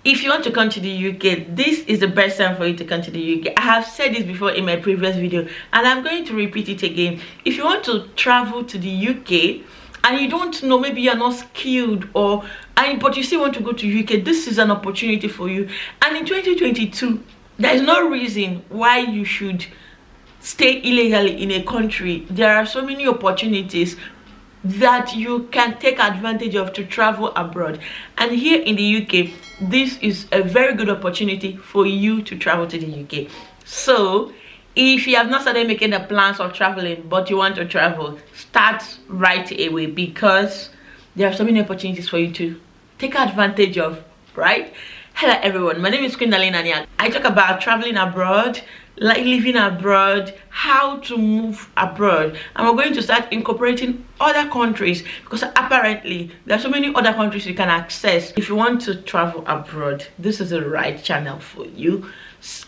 if you want to come to the UK, this is the best time for you to come to the UK. I have said this before in my previous video, and I'm going to repeat it again. If you want to travel to the UK and you don't know, maybe you're not skilled, but you still want to go to UK, this is an opportunity for you. And in 2022, there is no reason why you should stay illegally in a country. There are so many opportunities that you can take advantage of to travel abroad, and here in the UK, this is a very good opportunity for you to travel to the UK. So if you have not started making the plans of traveling but you want to travel, start right away, because there are so many opportunities for you to take advantage of, right? Hello everyone, my name is Queen Darlene Aniak. I talk about traveling abroad, like living abroad, how to move abroad, and we're going to start incorporating other countries, because apparently there are so many other countries you can access. If you want to travel abroad, this is the right channel for you.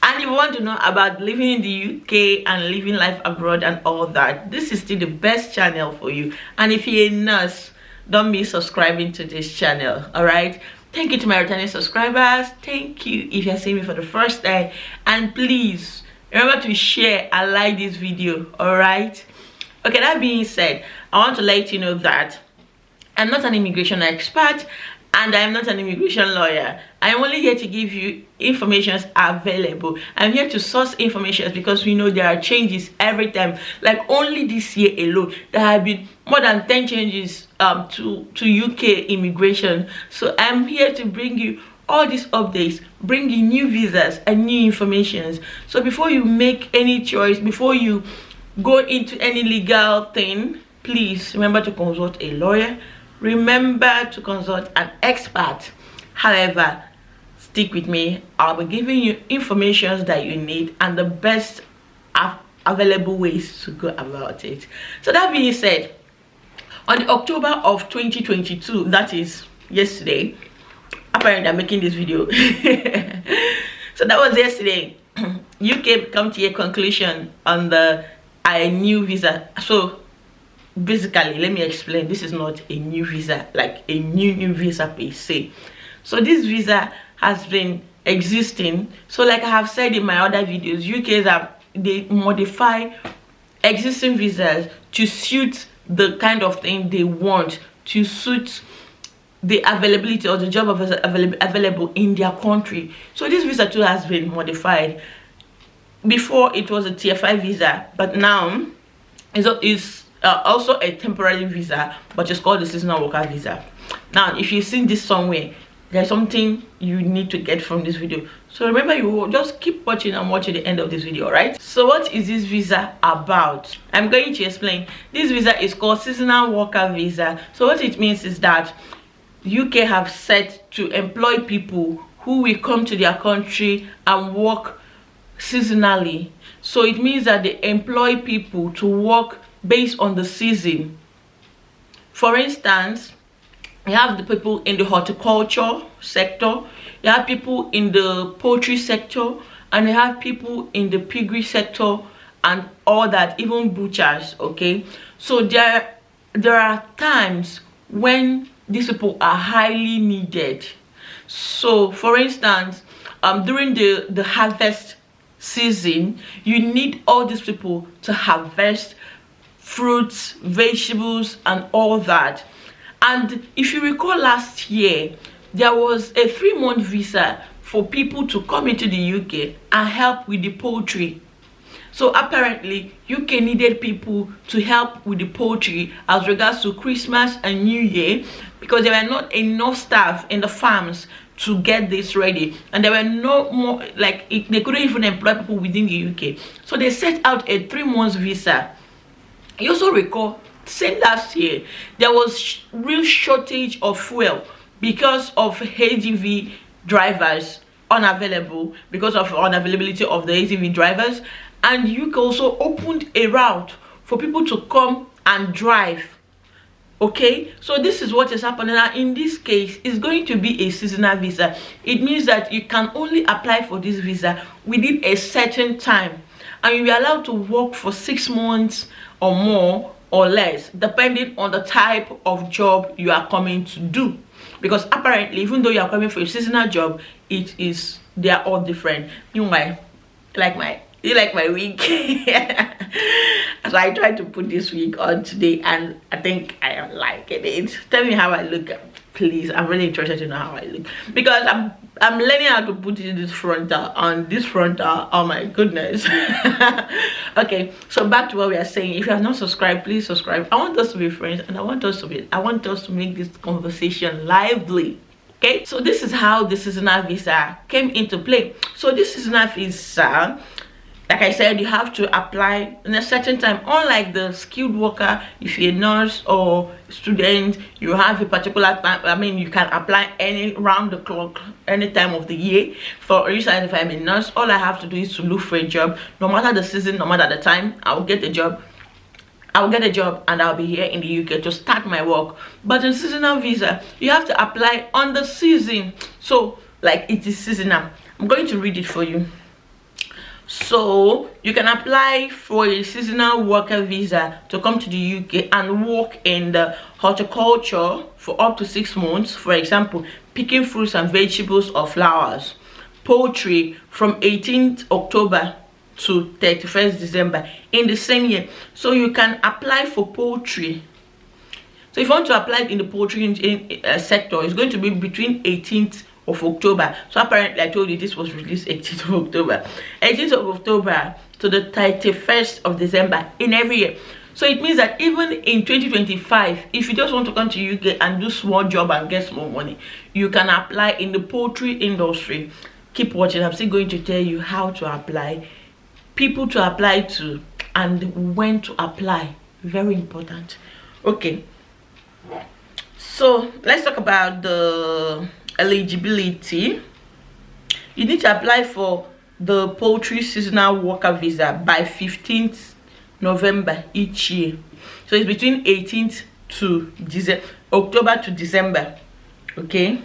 And if you want to know about living in the UK and living life abroad and all that, this is still the best channel for you. And if you're a nurse, don't miss subscribing to this channel. All right, thank you to my returning subscribers. Thank you if you're seeing me for the first time, and please remember to share and like this video. All right, okay, that being said, I want to let you know that I'm not an immigration expert and I'm not an immigration lawyer. I'm only here to give you information available. I'm here to source information because we know there are changes every time. Like only this year alone, there have been more than 10 changes to UK immigration. So I'm here to bring you all these updates, bring you new visas and new informations. So before you make any choice, before you go into any legal thing, please remember to consult a lawyer. Remember to consult an expert. However, stick with me. I'll be giving you information that you need and the best available ways to go about it. So that being said, on the October of 2022, that is yesterday, apparently I'm making this video. So that was yesterday. UK come to a conclusion on the new visa. So basically, let me explain. This is not a new visa, like a new visa per se. So this visa has been existing. So like I have said in my other videos, they modify existing visas to suit the kind of thing they want, to suit the availability or the job available in their country. So this visa too has been modified. Before it was a tier 5 visa, but now it's also a temporary visa, but it's called the seasonal worker visa. Now if you've seen this somewhere, there's something you need to get from this video. So remember, you will just keep watching and watch to the end of this video, right? So what is this visa about? I'm going to explain. This visa is called seasonal worker visa. So what it means is that UK have set to employ people who will come to their country and work seasonally. So it means that they employ people to work based on the season. For instance, you have the people in the horticulture sector, you have people in the poultry sector, and you have people in the piggery sector and all that, even butchers. Okay, so there are times when these people are highly needed. So for instance, during the harvest season, you need all these people to harvest fruits, vegetables and all that. And if you recall, last year there was a 3-month visa for people to come into the UK and help with the poultry. So apparently UK needed people to help with the poultry as regards to Christmas and New Year, because there were not enough staff in the farms to get this ready, and there were no more, they couldn't even employ people within the UK. So they set out a 3-month visa. You also recall, same last year, there was real shortage of fuel because of HGV drivers unavailable, because of unavailability of the HGV drivers. And UK also opened a route for people to come and drive. Okay, so this is what is happening now. In this case, it's going to be a seasonal visa. It means that you can only apply for this visa within a certain time, and you'll be allowed to work for 6 months or more or less, depending on the type of job you are coming to do. because apparently even though you are coming for a seasonal job, they are all different. Meanwhile, you like my wig. So I tried to put this wig on today, and I think I am liking it. Tell me how I look, please. I'm really interested to know how I look, because I'm learning how to put this frontal on this frontal. Oh my goodness. Okay, so back to what we are saying. If you have not subscribed, please subscribe. I want us to be friends, and I want us to make this conversation lively. Okay, so this is how the seasonal visa came into play. So this seasonal visa, like I said, you have to apply in a certain time. Unlike the skilled worker, if you're a nurse or student, you have a particular time. I mean, you can apply any round the clock, any time of the year. For instance, if I'm a nurse, all I have to do is to look for a job. No matter the season, no matter the time, I'll get a job. And I'll be here in the UK to start my work. But in seasonal visa, you have to apply on the season. So like, it is seasonal. I'm going to read it for you. So you can apply for a seasonal worker visa to come to the UK and work in the horticulture for up to 6 months. For example, picking fruits and vegetables or flowers. Poultry from 18th October to 31st December in the same year. So you can apply for poultry. So if you want to apply in the poultry sector, it's going to be between 18th of October. So apparently, I told you this was released 18th of October. 18th of October to the 31st of December in every year. So it means that even in 2025, if you just want to come to UK and do small job and get small money, you can apply in the poultry industry. Keep watching. I'm still going to tell you how to apply, people to apply to, and when to apply. Very important. Okay, so let's talk about the eligibility. You need to apply for the poultry seasonal worker visa by 15th November each year. So it's between 18th to October to December. Okay,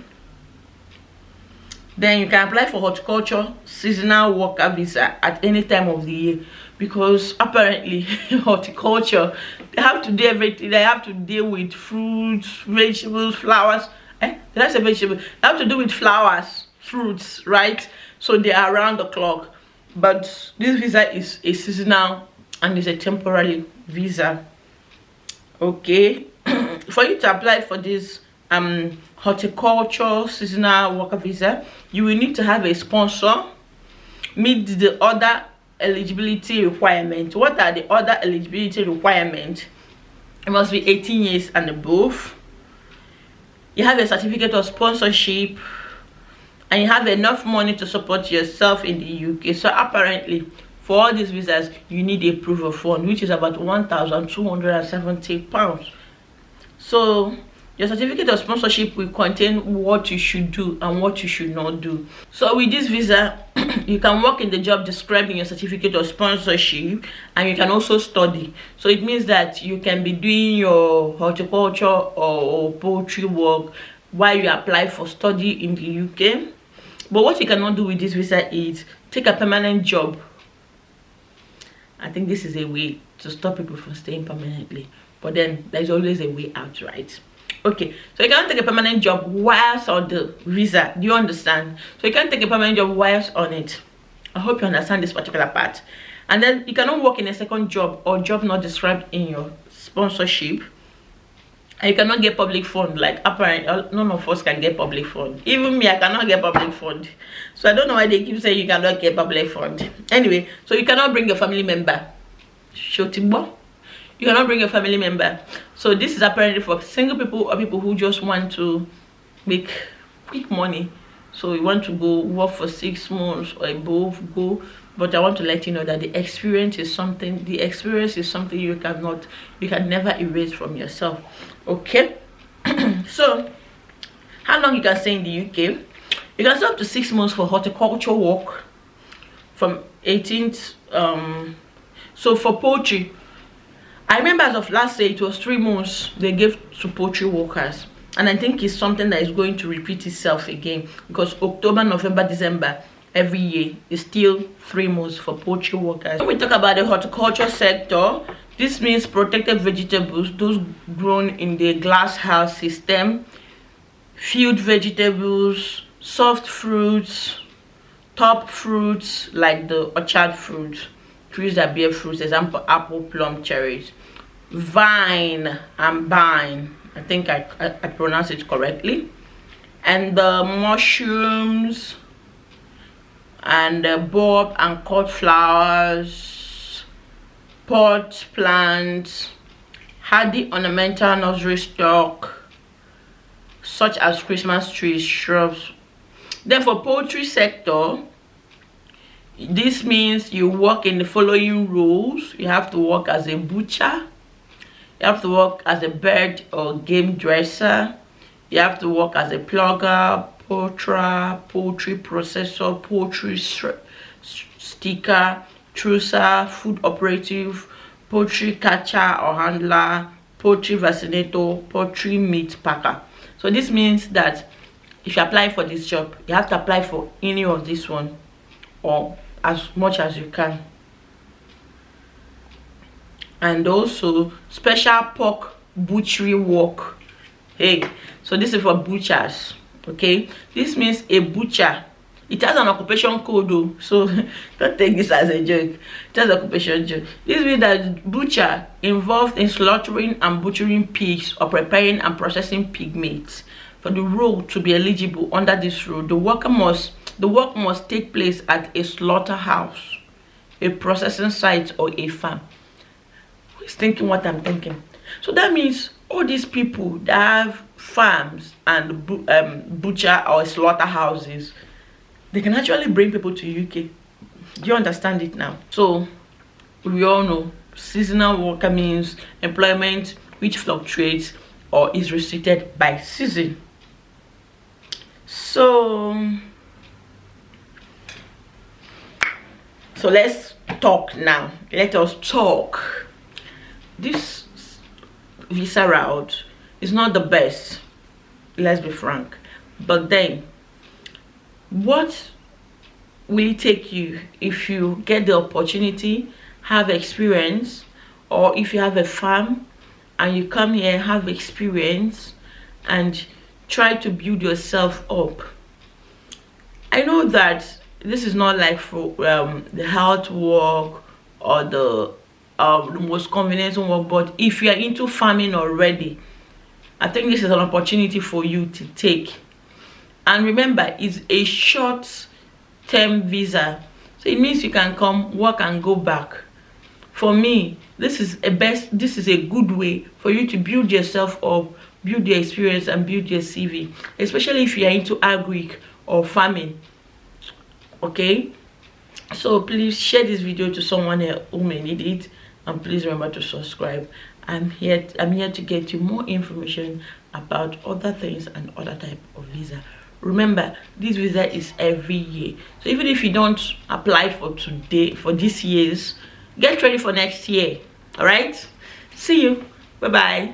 then you can apply for horticulture seasonal worker visa at any time of the year, because apparently horticulture, they have to do everything. They have to deal with fruits, vegetables, flowers. Did I say vegetables? They have to do with flowers, fruits, right? So they are around the clock. But this visa is a seasonal and is a temporary visa. Okay. For you to apply for this horticulture seasonal worker visa, you will need to have a sponsor, meet the other eligibility requirements. What are the other eligibility requirements? It must be 18 years and above. You have a certificate of sponsorship, and you have enough money to support yourself in the UK. So apparently, for all these visas, you need a proof of fund, which is about £1,270. So your certificate of sponsorship will contain what you should do and what you should not do. So with this visa, you can work in the job described in your certificate of sponsorship, and you can also study. So it means that you can be doing your horticulture or poultry work while you apply for study in the UK. But what you cannot do with this visa is take a permanent job. I think this is a way to stop people from staying permanently, but then there's always a way out, right? Okay, so you can't take a permanent job whilst on the visa. Do you understand? So you can't take a permanent job whilst on it. I hope you understand this particular part. And then you cannot work in a second job or job not described in your sponsorship. And you cannot get public fund. Like apparently none of us can get public fund. Even me, I cannot get public fund. So I don't know why they keep saying you cannot get public fund. Anyway, so you cannot bring your family member. Shotibo. You cannot bring a family member. So this is apparently for single people or people who just want to make quick money. So you want to go work for 6 months or above, go. But I want to let you know that the experience is something you can never erase from yourself. Okay. So how long you can stay in the UK? You can stay up to 6 months for horticulture work from 18th. So for poultry, I remember as of last year, it was 3 months they gave to poultry workers. And I think it's something that is going to repeat itself again, because October, November, December, every year is still 3 months for poultry workers. When we talk about the horticulture sector, this means protected vegetables, those grown in the glass house system, field vegetables, soft fruits, top fruits like the orchard fruit, trees that bear fruits, example apple, plum, cherries, vine and vine, I think I pronounced it correctly, and the mushrooms and the bulb and cut flowers, pot plants, hardy ornamental nursery stock such as Christmas trees, shrubs. Then for poultry sector, this means you work in the following roles. You have to work as a butcher, you have to work as a bird or game dresser, you have to work as a plugger, poultry processor, poultry sticker, trusser, food operative, poultry catcher or handler, poultry vaccinator, poultry meat packer. So this means that if you apply for this job, you have to apply for any of this one or as much as you can. And also special pork butchery work. Hey, so this is for butchers. Okay, this means a butcher, it has an occupation code though, so don't take this as a joke. It has an occupation joke. This means that butcher involved in slaughtering and butchering pigs or preparing and processing pig meat. For the role to be eligible under this rule, the work must take place at a slaughterhouse, a processing site, or a farm. Who is thinking what I'm thinking? So that means all these people that have farms and butcher or slaughterhouses, they can actually bring people to UK. Do you understand it now? So we all know seasonal worker means employment which fluctuates or is restricted by season. So let's talk now. Let us talk. This visa route is not the best, let's be frank, but then what will it take you if you get the opportunity, have experience, or if you have a farm and you come here, have experience and try to build yourself up? I know that this is not like for the health work or the most convenient work, but if you are into farming already, I think this is an opportunity for you to take. And remember, it's a short-term visa, so it means you can come work and go back. For me, this is a good way for you to build yourself up, build your experience and build your CV, especially if you are into agric or farming. Okay, so please share this video to someone who may need it, and please remember to subscribe. I'm here to get you more information about other things and other type of visa. Remember, this visa is every year, so even if you don't apply for this year's, get ready for next year. All right, see you, bye bye.